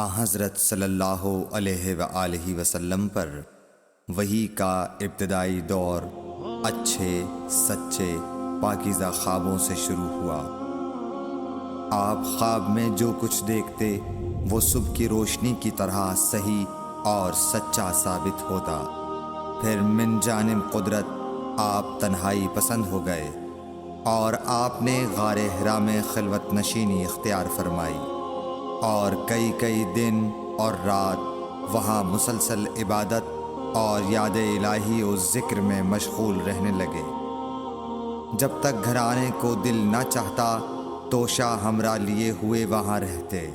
حضرت صلی اللہ علیہ وآلہ وسلم پر وحی کا ابتدائی دور اچھے سچے پاکیزہ خوابوں سے شروع ہوا۔ آپ خواب میں جو کچھ دیکھتے وہ صبح کی روشنی کی طرح صحیح اور سچا ثابت ہوتا۔ پھر من جانب قدرت آپ تنہائی پسند ہو گئے اور آپ نے غار حرا میں خلوت نشینی اختیار فرمائی اور کئی دن اور رات وہاں مسلسل عبادت اور یاد الہی و ذکر میں مشغول رہنے لگے۔ جب تک گھر آنے کو دل نہ چاہتا توشہ ہمراہ لیے ہوئے وہاں رہتے۔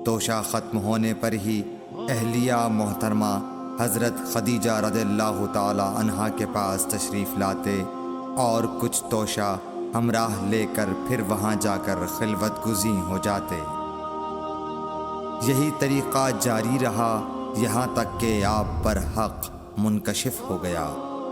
توشہ ختم ہونے پر ہی اہلیہ محترمہ حضرت خدیجہ رضی اللہ تعالی عنہا کے پاس تشریف لاتے اور کچھ توشہ ہمراہ لے کر پھر وہاں جا کر خلوت گزین ہو جاتے۔ یہی طریقہ جاری رہا یہاں تک کہ آپ پر حق منکشف ہو گیا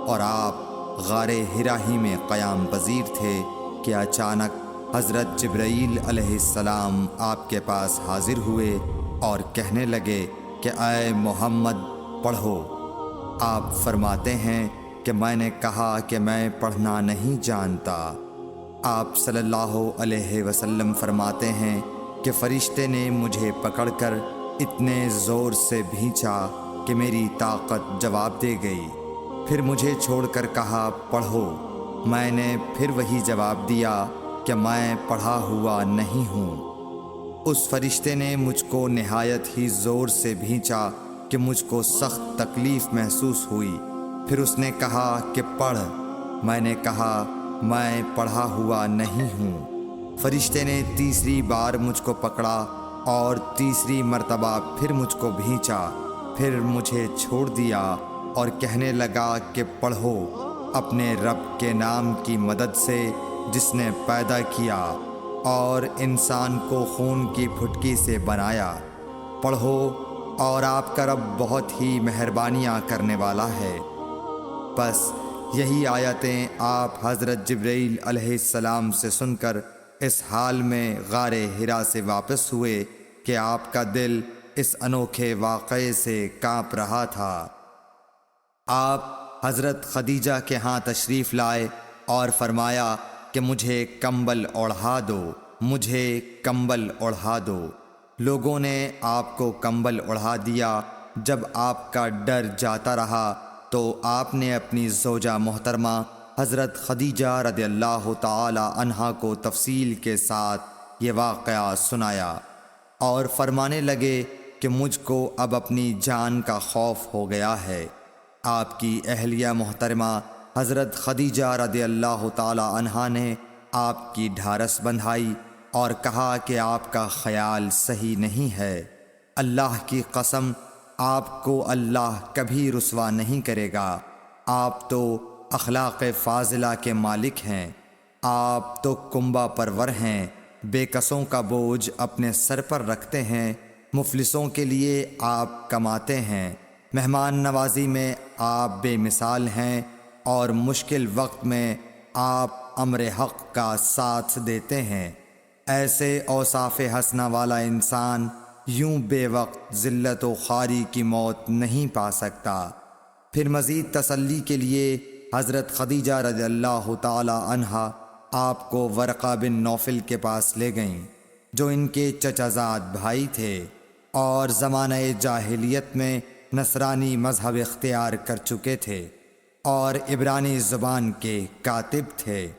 اور آپ غار حرا ہی میں قیام پذیر تھے کہ اچانک حضرت جبرائیل علیہ السلام آپ کے پاس حاضر ہوئے اور کہنے لگے کہ اے محمد پڑھو۔ آپ فرماتے ہیں کہ میں نے کہا کہ میں پڑھنا نہیں جانتا۔ آپ صلی اللہ علیہ وسلم فرماتے ہیں کہ فرشتے نے مجھے پکڑ کر اتنے زور سے بھینچا کہ میری طاقت جواب دے گئی۔ پھر مجھے چھوڑ کر کہا پڑھو۔ میں نے پھر وہی جواب دیا کہ میں پڑھا ہوا نہیں ہوں۔ اس فرشتے نے مجھ کو نہایت ہی زور سے بھینچا کہ مجھ کو سخت تکلیف محسوس ہوئی۔ پھر اس نے کہا کہ پڑھ۔ میں نے کہا میں پڑھا ہوا نہیں ہوں۔ فرشتے نے تیسری بار مجھ کو پکڑا اور تیسری مرتبہ پھر مجھ کو بھینچا۔ پھر مجھے چھوڑ دیا اور کہنے لگا کہ پڑھو اپنے رب کے نام کی مدد سے جس نے پیدا کیا اور انسان کو خون کی پھٹکی سے بنایا۔ پڑھو اور آپ کا رب بہت ہی مہربانیاں کرنے والا ہے۔ بس یہی آیتیں آپ حضرت جبرائیل علیہ السلام سے سن کر اس حال میں غار حرا سے واپس ہوئے کہ آپ کا دل اس انوکھے واقعے سے کانپ رہا تھا۔ آپ حضرت خدیجہ کے ہاں تشریف لائے اور فرمایا کہ مجھے کمبل اوڑھا دو، مجھے کمبل اوڑھا دو۔ لوگوں نے آپ کو کمبل اوڑھا دیا۔ جب آپ کا ڈر جاتا رہا تو آپ نے اپنی زوجہ محترمہ حضرت خدیجہ رضی اللہ تعالی عنہا کو تفصیل کے ساتھ یہ واقعہ سنایا اور فرمانے لگے کہ مجھ کو اب اپنی جان کا خوف ہو گیا ہے۔ آپ کی اہلیہ محترمہ حضرت خدیجہ رضی اللہ تعالی عنہا نے آپ کی ڈھارس بندھائی اور کہا کہ آپ کا خیال صحیح نہیں ہے۔ اللہ کی قسم آپ کو اللہ کبھی رسوا نہیں کرے گا۔ آپ تو اخلاق فاضلہ کے مالک ہیں۔ آپ تو کنبہ پرور ہیں، بے کسوں کا بوجھ اپنے سر پر رکھتے ہیں، مفلسوں کے لیے آپ کماتے ہیں، مہمان نوازی میں آپ بے مثال ہیں اور مشکل وقت میں آپ امر حق کا ساتھ دیتے ہیں۔ ایسے اوصاف حسنہ والا انسان یوں بے وقت ذلت و خواری کی موت نہیں پا سکتا۔ پھر مزید تسلی کے لیے حضرت خدیجہ رضی اللہ تعالی عنہا آپ کو ورقہ بن نوفل کے پاس لے گئیں جو ان کے چچا زاد بھائی تھے اور زمانہ جاہلیت میں نصرانی مذہب اختیار کر چکے تھے اور عبرانی زبان کے کاتب تھے۔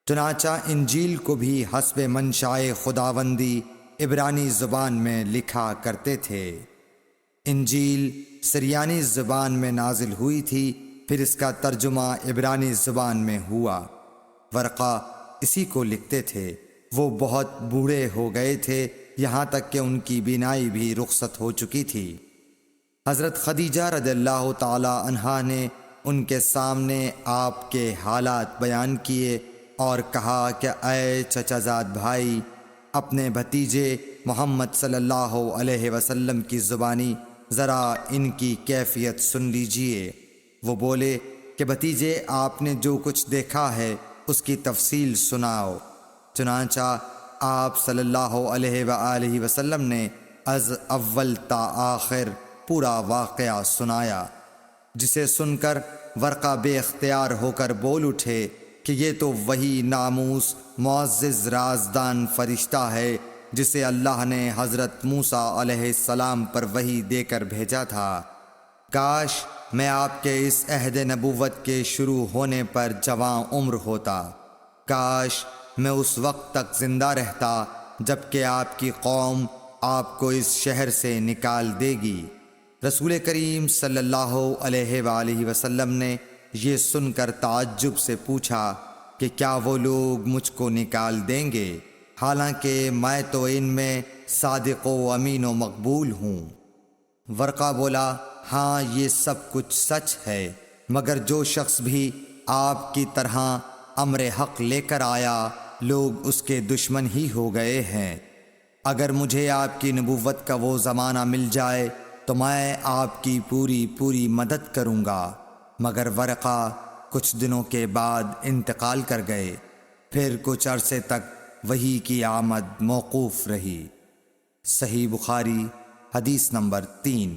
چنانچہ انجیل کو بھی حسب منشائے خداوندی عبرانی زبان میں لکھا کرتے تھے۔ انجیل سریانی زبان میں نازل ہوئی تھی، پھر اس کا ترجمہ عبرانی زبان میں ہوا۔ ورقہ اسی کو لکھتے تھے۔ وہ بہت بوڑھے ہو گئے تھے، یہاں تک کہ ان کی بینائی بھی رخصت ہو چکی تھی۔ حضرت خدیجہ رضی اللہ تعالی عنہا نے ان کے سامنے آپ کے حالات بیان کیے اور کہا کہ اے چچا زاد بھائی، اپنے بھتیجے محمد صلی اللہ علیہ وسلم کی زبانی ذرا ان کی کیفیت سن لیجئے۔ وہ بولے کہ بھتیجے آپ نے جو کچھ دیکھا ہے اس کی تفصیل سناؤ۔ چنانچہ آپ صلی اللہ علیہ وآلہ وسلم نے از اول تا آخر پورا واقعہ سنایا، جسے سن کر ورقہ بے اختیار ہو کر بول اٹھے کہ یہ تو وہی ناموس معزز رازدان فرشتہ ہے جسے اللہ نے حضرت موسیٰ علیہ السلام پر وحی دے کر بھیجا تھا۔ کاش میں آپ کے اس عہد نبوت کے شروع ہونے پر جواں عمر ہوتا، کاش میں اس وقت تک زندہ رہتا جب کہ آپ کی قوم آپ کو اس شہر سے نکال دے گی۔ رسول کریم صلی اللہ علیہ وآلہ وسلم نے یہ سن کر تعجب سے پوچھا کہ کیا وہ لوگ مجھ کو نکال دیں گے، حالانکہ میں تو ان میں صادق و امین و مقبول ہوں؟ ورقہ بولا، ہاں یہ سب کچھ سچ ہے، مگر جو شخص بھی آپ کی طرح امر حق لے کر آیا لوگ اس کے دشمن ہی ہو گئے ہیں۔ اگر مجھے آپ کی نبوت کا وہ زمانہ مل جائے تو میں آپ کی پوری مدد کروں گا، مگر ورقہ کچھ دنوں کے بعد انتقال کر گئے، پھر کچھ عرصے تک وحی کی آمد موقوف رہی۔ صحیح بخاری حدیث نمبر 3۔